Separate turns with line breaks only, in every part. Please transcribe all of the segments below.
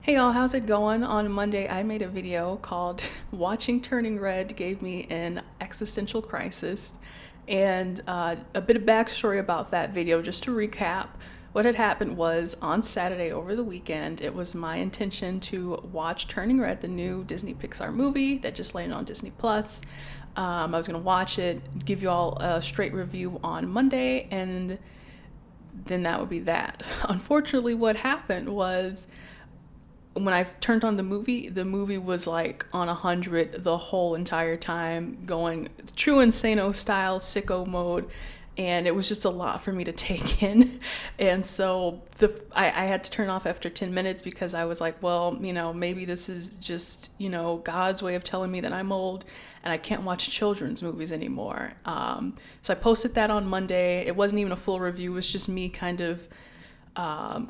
Hey y'all, how's it going? On Monday, I made a video called Watching Turning Red Gave Me an Existential Crisis. And a bit of backstory about that video, just to recap. What had happened was on Saturday over the weekend, it was my intention to watch Turning Red, the new Disney Pixar movie that just landed on Disney Plus. I was going to watch it, give you all a straight review on Monday, and then that would be that. Unfortunately, what happened was when I turned on the movie was like on 100 the whole entire time, going true Insano style, sicko mode, and it was just a lot for me to take in. And so I had to turn off after 10 minutes because I was like, well, maybe this is just, God's way of telling me that I'm old and I can't watch children's movies anymore. So I posted that on Monday. It wasn't even a full review, it was just me kind of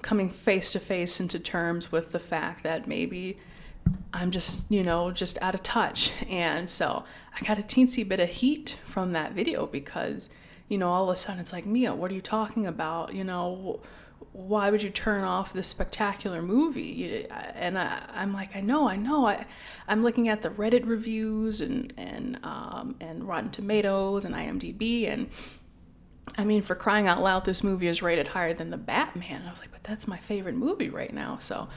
coming face to face into terms with the fact that maybe I'm just, just out of touch. And so I got a teensy bit of heat from that video because, all of a sudden it's like, Mia, what are you talking about? Why would you turn off this spectacular movie? And I'm like, I know. I'm looking at the Reddit reviews and Rotten Tomatoes and IMDb, and I mean, for crying out loud, this movie is rated higher than The Batman. I was like, but that's my favorite movie right now. So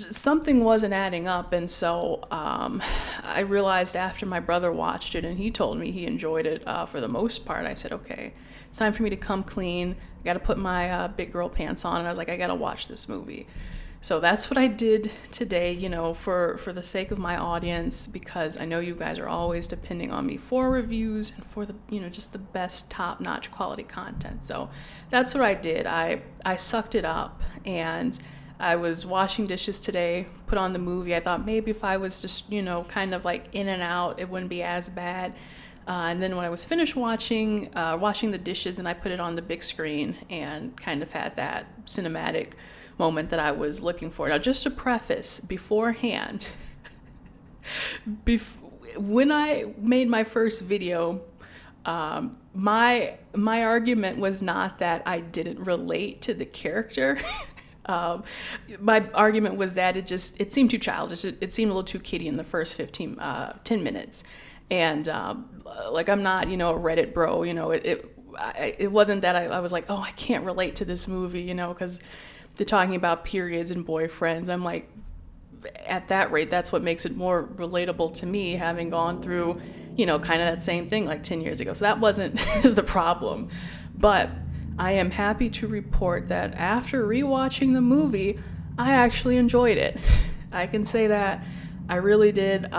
something wasn't adding up. And so I realized after my brother watched it and he told me he enjoyed it for the most part, I said, okay, it's time for me to come clean. I got to put my big girl pants on. And I was like, I got to watch this movie. So that's what I did today, for the sake of my audience, because I know you guys are always depending on me for reviews and for the, just the best top-notch quality content. So that's what I did. I sucked it up, and I was washing dishes today, put on the movie. I thought maybe if I was just, kind of like in and out, it wouldn't be as bad. And then when I was finished washing the dishes, and I put it on the big screen and kind of had that cinematic moment that I was looking for. Now, just to preface beforehand, when I made my first video, my argument was not that I didn't relate to the character. My argument was that it seemed too childish. It seemed a little too kiddie in the first 10 minutes. And like, I'm not, a Reddit bro, it wasn't that I was like, oh, I can't relate to this movie, because they're talking about periods and boyfriends. I'm like, at that rate, that's what makes it more relatable to me, having gone through, kind of that same thing like 10 years ago. So that wasn't the problem. But I am happy to report that after rewatching the movie, I actually enjoyed it. I can say that I really did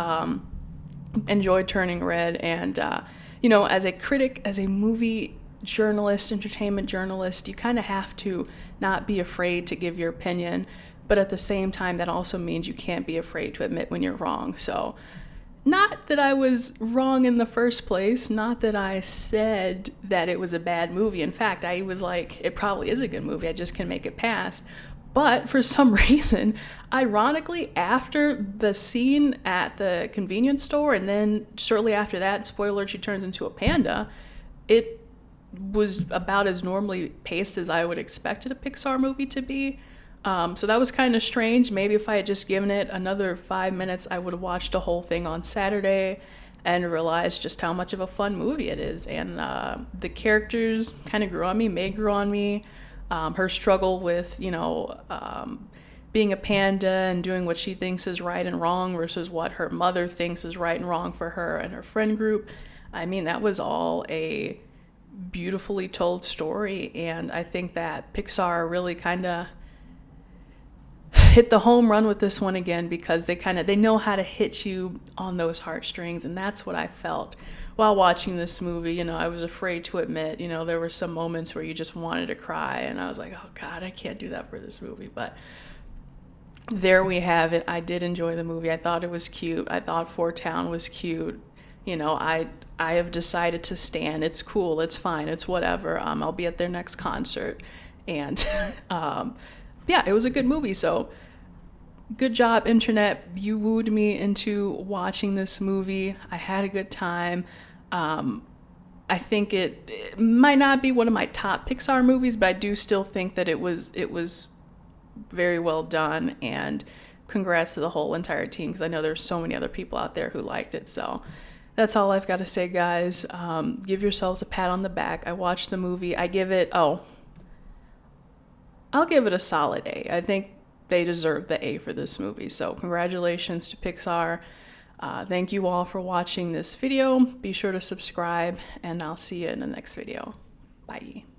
enjoy Turning Red. And, as a critic, as a movie journalist, entertainment journalist, you kind of have to not be afraid to give your opinion, but at the same time that also means you can't be afraid to admit when you're wrong. So not that I was wrong in the first place, not that I said that it was a bad movie. In fact, I was like, it probably is a good movie, I just can make it past. But for some reason, ironically, after the scene at the convenience store, and then shortly after that, spoiler, she turns into a panda, it was about as normally paced as I would expect a Pixar movie to be. So that was kind of strange. Maybe if I had just given it another 5 minutes, I would have watched the whole thing on Saturday and realized just how much of a fun movie it is. And the characters kind of grew on me. May grew on me. Her struggle with, being a panda and doing what she thinks is right and wrong versus what her mother thinks is right and wrong for her and her friend group. I mean, that was all a beautifully told story, and I think that Pixar really kind of hit the home run with this one again, because they know how to hit you on those heartstrings, and that's what I felt while watching this movie. I was afraid to admit, there were some moments where you just wanted to cry, and I was like, oh God, I can't do that for this movie. But there we have it. I did enjoy the movie. I thought it was cute. I thought Fort Town was cute. I have decided to stan. It's cool. It's fine. It's whatever. I'll be at their next concert. And yeah, it was a good movie. So good job, internet. You wooed me into watching this movie. I had a good time. I think it might not be one of my top Pixar movies, but I do still think that it was very well done, and congrats to the whole entire team, because I know there's so many other people out there who liked it. So that's all I've got to say, guys. Give yourselves a pat on the back. I watched the movie. I'll give it a solid A. I think they deserve the A for this movie. So congratulations to Pixar. Thank you all for watching this video. Be sure to subscribe, and I'll see you in the next video. Bye.